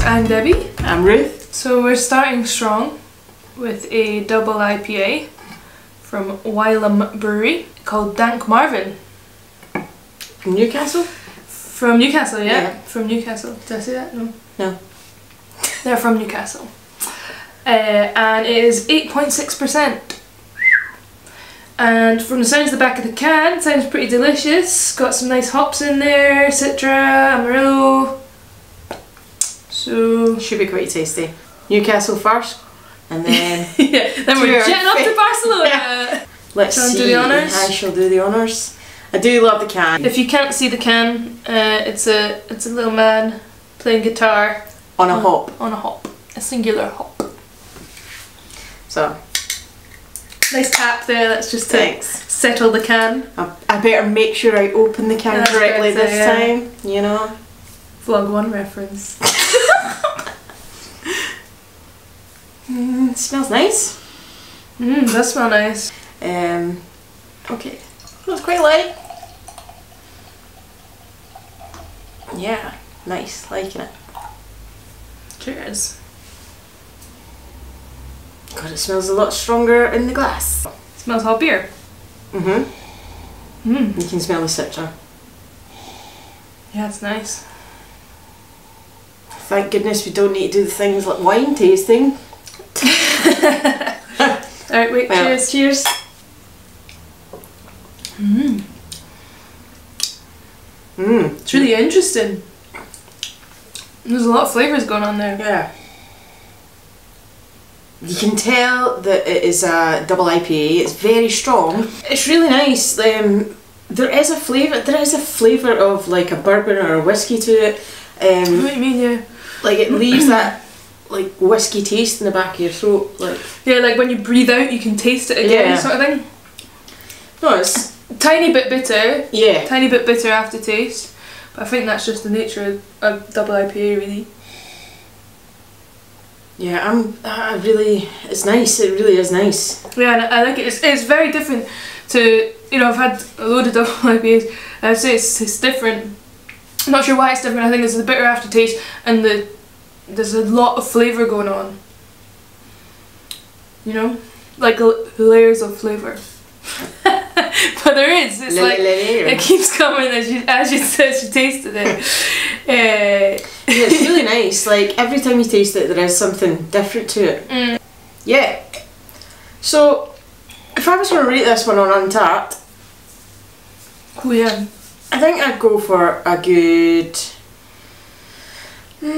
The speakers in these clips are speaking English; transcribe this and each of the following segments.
I'm Debbie. I'm Ruth. So we're starting strong with a double IPA from Wylam Brewery called Dank Marvin. From Newcastle? From Newcastle, yeah. From Newcastle. Did I say that? No. No. They're from Newcastle. And it is 8.6%. And from the sounds of the back of the can, it sounds pretty delicious. Got some nice hops in there, Citra, Amarillo. So should be quite tasty. Newcastle first, and then yeah, then we're jetting up to Barcelona. Yeah. Let's see. Do the honours? I shall do the honours. I do love the can. If you can't see the can, it's a little man playing guitar on a hop. On a hop, a singular hop. So nice tap there. That's just to settle the can. I better make sure I open the can correctly this time. You know. Vlog 1 reference. Smells nice. Does smell nice. Okay. Smells quite light. Yeah, nice. Liking it. Cheers. God, it smells a lot stronger in the glass. Smells hot beer. You can smell the citra. Yeah, it's nice. Thank goodness we don't need to do the things like wine tasting. Alright, wait, cheers. Cheers. It's really interesting. There's a lot of flavours going on there. Yeah. You can tell that it is a double IPA. It's very strong. It's really nice. There is a flavour of like a bourbon or a whiskey to it. What do you mean, yeah? Like it leaves that like whiskey taste in the back of your throat. Like yeah, like when you breathe out you can taste it again, sort of thing. No, it's tiny bit bitter. Yeah. Tiny bit bitter aftertaste. But I think that's just the nature of double IPA, really. Yeah, it's nice. It really is nice. Yeah, and I like it. It's very different to, you know, I've had a load of double IPAs. I'd say it's different. I'm not sure why it's different. I think it's the bitter aftertaste and there's a lot of flavour going on. You know? Like layers of flavour. But there is. It's like it keeps coming as you tasted it. Yeah, it's really nice. Like every time you taste it, there is something different to it. Yeah. So, if I was going to rate this one on Untapped, oh yeah, I think I'd go for a good 4.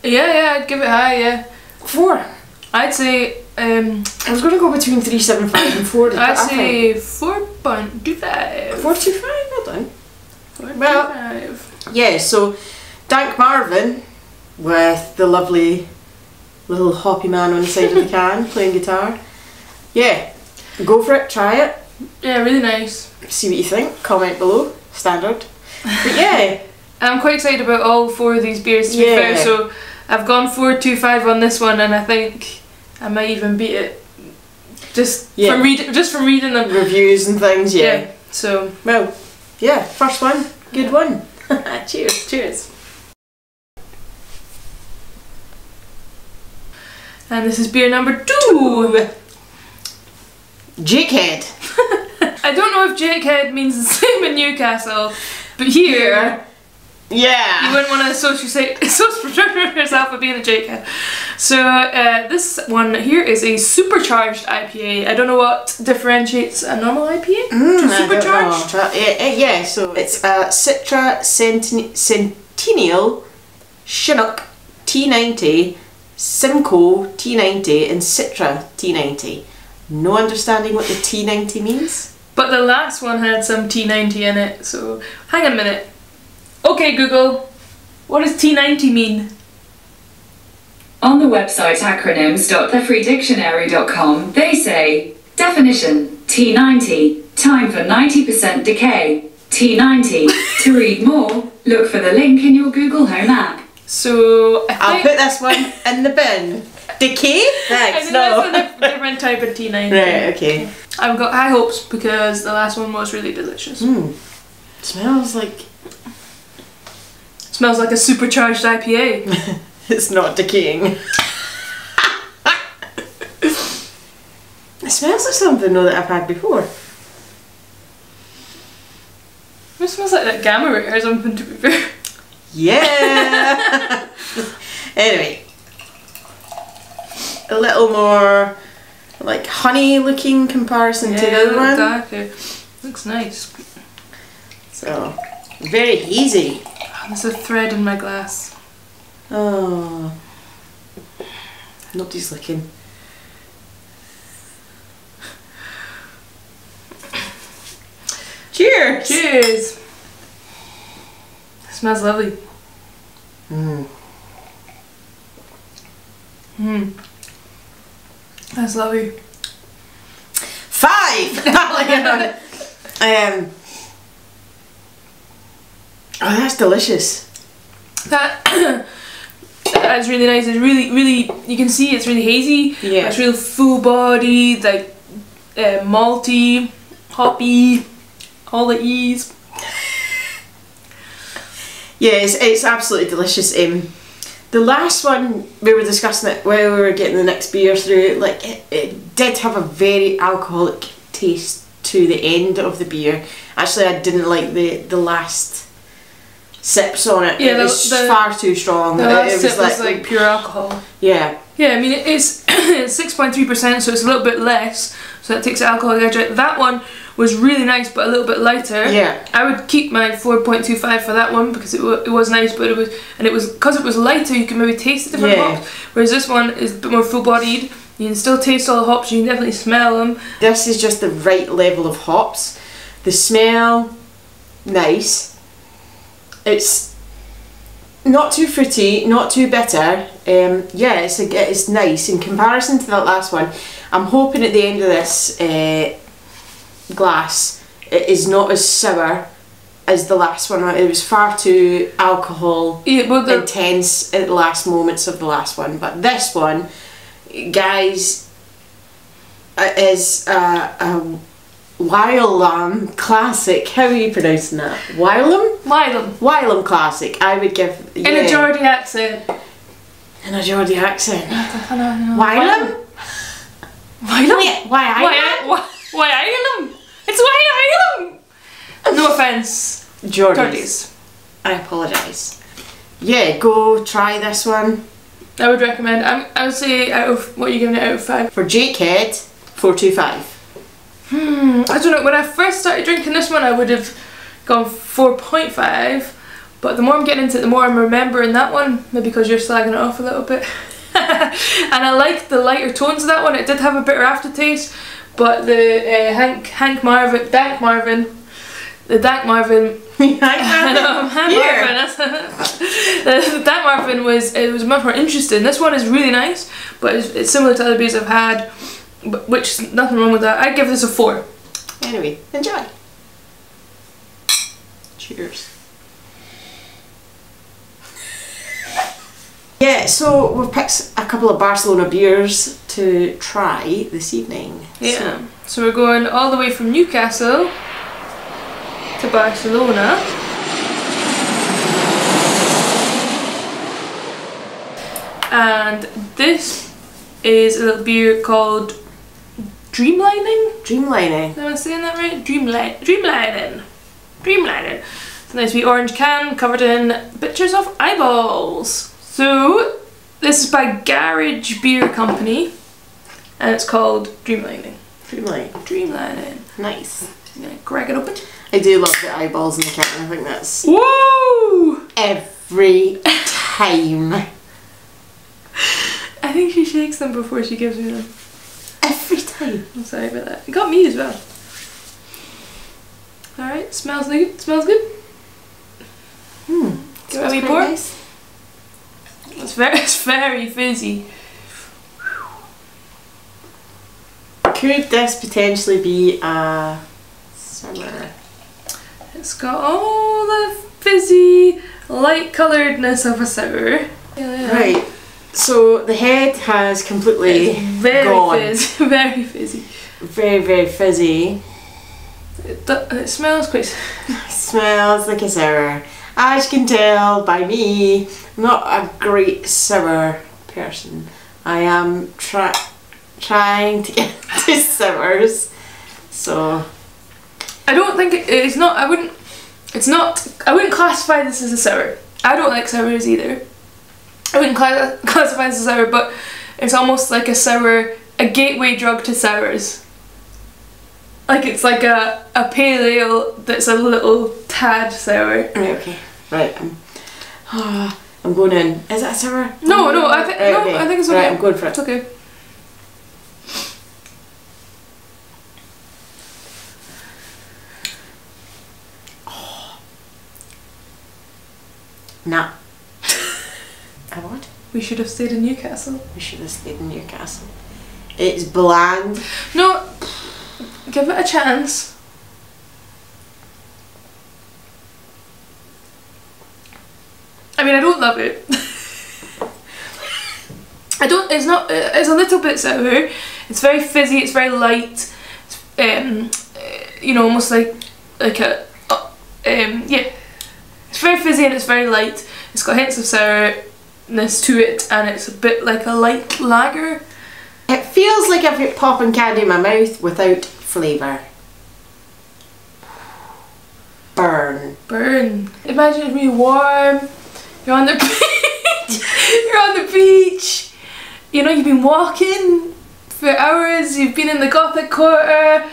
Yeah, I'd give it high. Yeah, 4. I'd say. I was going to go between 3.75 and 4. I'd say 4.25. 4.25, well done. 4.25. Well, yeah, so Dank Marvin with the lovely little hoppy man on the side of the can playing guitar. Yeah, go for it, try it. Yeah, really nice. See what you think, comment below, standard. But yeah. I'm quite excited about all 4 of these beers to be fair, so I've gone 4.25 on this one and I think I might even beat it just from reading the reviews and things. Yeah. So well, yeah, first one, good one. Cheers. Cheers. And this is beer number 2. Jakehead. I don't know if Jakehead means the same in Newcastle, but here. Yeah. You wouldn't want to associate yourself with being a Jakehead. So this one here is a supercharged IPA. I don't know what differentiates a normal IPA to supercharged. Yeah, so it's a Citra Centennial, Chinook T90, Simcoe T90 and Citra T90. No understanding what the T90 means. But the last one had some T90 in it, so hang on a minute. Okay Google, what does T90 mean? On the website acronyms.thefreedictionary.com they say, definition, T90, time for 90% decay. T90, to read more, look for the link in your Google Home app. So I'll put this one in the bin. Decay? Thanks, no. That's a different type of T90. Right, okay. I've got high hopes because the last one was really delicious. Smells Smells like a supercharged IPA. It's not decaying. It smells like something though that I've had before. It smells like that gamma ray or something, to be fair. Yeah! Anyway. A little more like honey looking comparison to the other one. Darker. Looks nice. So, very hazy. Oh, there's a thread in my glass. Oh. Nobody's looking. Cheers! Cheers! It smells lovely. Mm. That's lovely. 5! Oh, that's delicious. That's really nice. It's really, you can see it's really hazy. Yeah. It's real full bodied, like malty, hoppy, all the E's. Yeah, it's absolutely delicious. The last one, we were discussing it while we were getting the next beer through, like it did have a very alcoholic taste to the end of the beer. Actually, I didn't like the last sips on it. Yeah, it was far too strong. The last it sip was like pure alcohol. Yeah. Yeah, I mean it's 6.3%, so it's a little bit less, so that takes the alcohol edge out. That one was really nice, but a little bit lighter. Yeah. I would keep my 4.25 for that one because it was nice, but it was because it was lighter. You can maybe taste the different hops, whereas this one is a bit more full-bodied. You can still taste all the hops. You can definitely smell them. This is just the right level of hops. The smell, nice. It's not too fruity, not too bitter. Yeah, it's nice in comparison to that last one. I'm hoping at the end of this glass it is not as sour as the last one. It was far too alcohol intense at the last moments of the last one. But this one, guys, is a Wylam classic. How are you pronouncing that? Wylam? Wylam classic. I would give... In a Geordie accent. In a Geordie accent. Wylam? Wylam? Why Ireland? It's why Ireland! No offence, Geordies. I apologise. Yeah, go try this one. I would recommend. I would say out of, what are you giving it out of 5? For Jakehead, 4.25. I don't know, when I first started drinking this one I would have gone 4.5, but the more I'm getting into it the more I'm remembering that one, maybe because you're slagging it off a little bit. And I like the lighter tones of that one. It did have a bitter aftertaste, but the Dank Marvin the Dank Marvin was much more interesting. This one is really nice, but it's similar to other beers I've had, which is nothing wrong with that. I'd give this a 4. Anyway, enjoy. Cheers. Yeah, so we've picked a couple of Barcelona beers to try this evening. Yeah, so we're going all the way from Newcastle to Barcelona. And this is a little beer called Dreamlining? Dreamlining. Am I saying that right? Dreamlining. It's a nice wee orange can covered in pictures of eyeballs. So, this is by Garage Beer Company, and it's called Dreamlining. Dreamlining. Nice. I'm gonna crack it open. I do love the eyeballs in the can. I think that's... Woo! Every time. I think she shakes them before she gives me them. Every time. I'm sorry about that. It got me as well. Alright, smells good. Smells good. Give it a wee pour. Nice. It's very fizzy. Could this potentially be a summer? It's got all the fizzy, light colouredness of a sour. Yeah. Right. So the head has completely gone. Very fizzy. Very fizzy. It smells quite... Smells like a sour. As you can tell by me, I'm not a great sour person. I am trying to get to sours, so I don't think it's not. I wouldn't classify this as a sour. I don't like sours either. I wouldn't classify this as a sour, but it's almost like a sour, a gateway drug to sours. Like it's like a pale ale that's a little tad sour. Right, okay. Right. I'm going in. Is that a sour? No, I think okay. I think it's okay. Right, I'm going for it. It's okay. Nah. A what? We should have stayed in Newcastle. We should have stayed in Newcastle. It's bland. No, give it a chance. I mean, I don't love it. It's not, it's a little bit sour. It's very fizzy, it's very light. It's, you know, almost like a, yeah. It's very fizzy and it's very light. It's got hints of sourness to it, and it's a bit like a light lager. It feels like I've got popping candy in my mouth without flavour. Burn. Burn. Imagine it's really warm. You're on the beach. You're on the beach. You know, you've been walking for hours. You've been in the Gothic Quarter.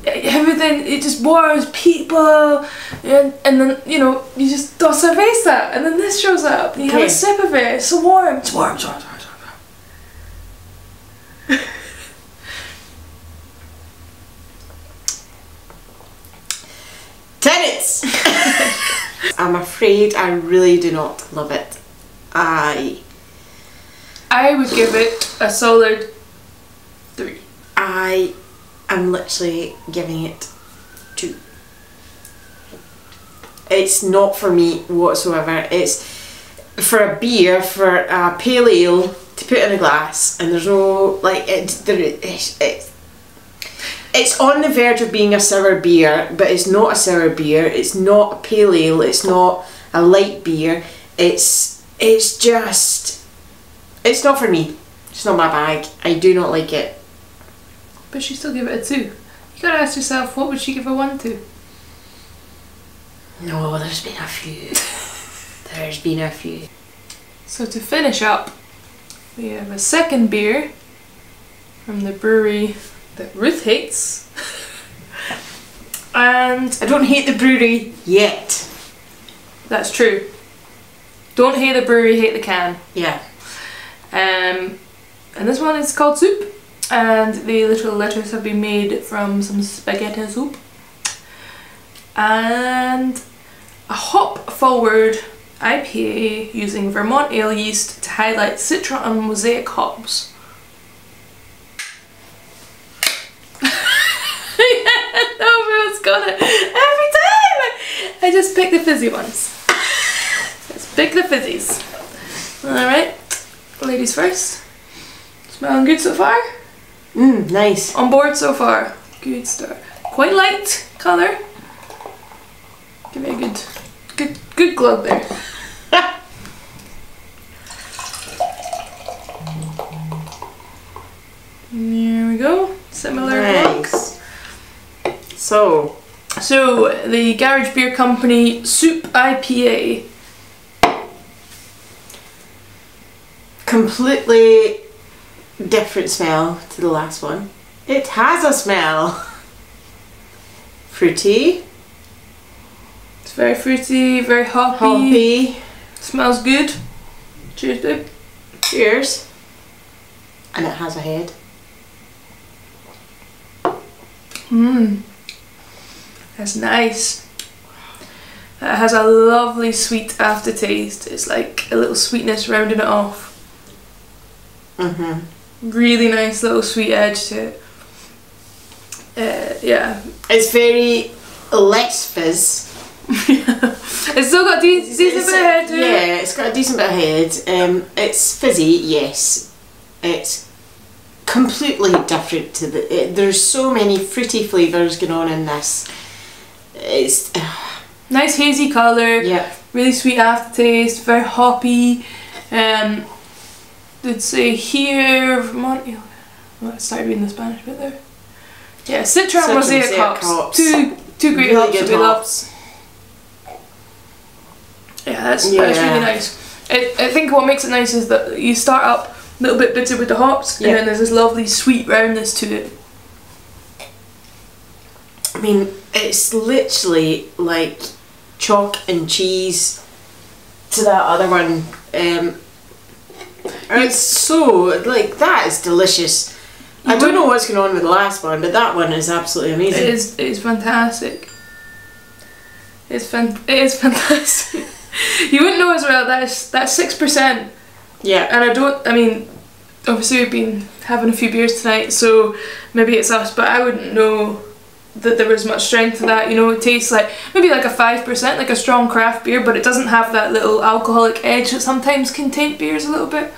Everything, it just warms people, and then, you know, you just do cerveza, and then this shows up, and you have a sip of it. It's so warm. It's warm. Tenants! I'm afraid I really do not love it. I would give it a solid 3. I'm literally giving it 2. It's not for me whatsoever. It's for a beer, for a pale ale to put in a glass, and there's no, like, it's on the verge of being a sour beer, but it's not a sour beer. It's not a pale ale. It's not a light beer. It's just, it's not for me. It's not my bag. I do not like it. But she still gave it a 2. You gotta ask yourself, what would she give a 1 to? No, there's been a few. There's been a few. So to finish up, we have a second beer from the brewery that Ruth hates. And I don't hate the brewery yet. that's true. Don't hate the brewery, hate the can. Yeah. And this one is called Soup, and the little letters have been made from some spaghetti soup. And a hop forward IPA using Vermont ale yeast to highlight Citra and Mosaic hops. Everyone's got it every time! I just pick the fizzy ones. Let's pick the fizzies. Alright, ladies first. Smelling good so far? Nice. On board so far. Good start. Quite light colour. Give me a good glug there. There we go. Similar Nice. So the Garage Beer Company Soup IPA. completely different smell to the last one. It has a smell. Fruity. It's very fruity, very hoppy. Hoppy. Smells good. Cheers, babe. Cheers. And it has a head. That's nice. It has a lovely sweet aftertaste. It's like a little sweetness rounding it off. Really nice little sweet edge to it. Yeah. It's very less fizz. It's still got decent bit of head to it. Yeah, it's got a decent bit of head. It's fizzy, yes. It's completely different to the. There's so many fruity flavours going on in this. It's nice hazy colour. yeah. really sweet aftertaste, very hoppy. Let's say here, Vermont. Well, I started reading the Spanish bit there. Yeah, Citra and Mosaic hops. Two great hops that we love. Yeah, that's really nice. I think what makes it nice is that you start up a little bit bitter with the hops, and then there's this lovely sweet roundness to it. I mean, it's literally like chalk and cheese to that other one. It's so, like, that is delicious. I don't know what's going on with the last one, but that one is absolutely amazing. It is fantastic. It is fantastic. You wouldn't know as well, that's 6%. Yeah. And I mean, obviously we've been having a few beers tonight, so maybe it's us, but I wouldn't know that there was much strength to that. You know, it tastes like maybe like a 5%, like a strong craft beer, but it doesn't have that little alcoholic edge that sometimes can taint beers a little bit.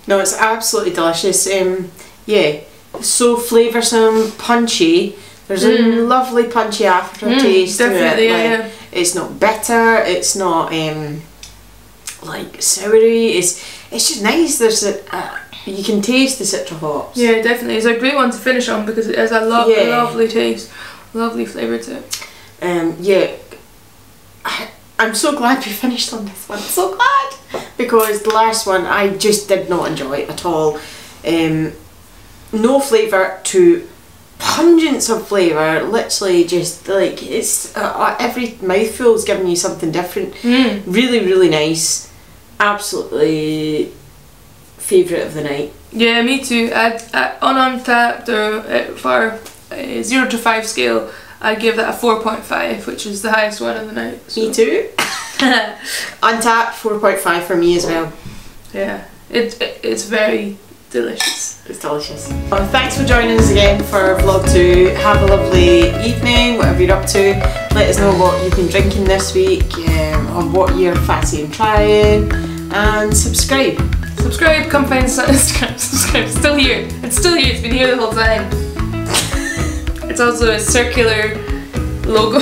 No, it's absolutely delicious. Yeah, so flavoursome, punchy. There's a lovely punchy aftertaste to it. Yeah. It's not bitter. It's not like soury. It's just nice. There's you can taste the citra hops. Yeah, definitely. It's a great one to finish on because it has a lovely taste, lovely flavour to it. Yeah, I'm so glad we finished on this one. So glad, because the last one I just did not enjoy at all. No flavour to pungence of flavour. Literally, just like it's every mouthful is giving you something different. Really nice. Absolutely favourite of the night. Yeah, me too. On Untapped or for 0 to 5 scale, I give that a 4.5, which is the highest one of the night. So. Me too. Untapped 4.5 for me as well. Yeah, it's very delicious. It's delicious. Well, thanks for joining us again for vlog 2. Have a lovely evening, whatever you're up to. Let us know what you've been drinking this week, or what you're fancying trying, and subscribe. Subscribe, come find us on Instagram. Subscribe, it's still here. It's still here, it's been here the whole time. It's also a circular logo.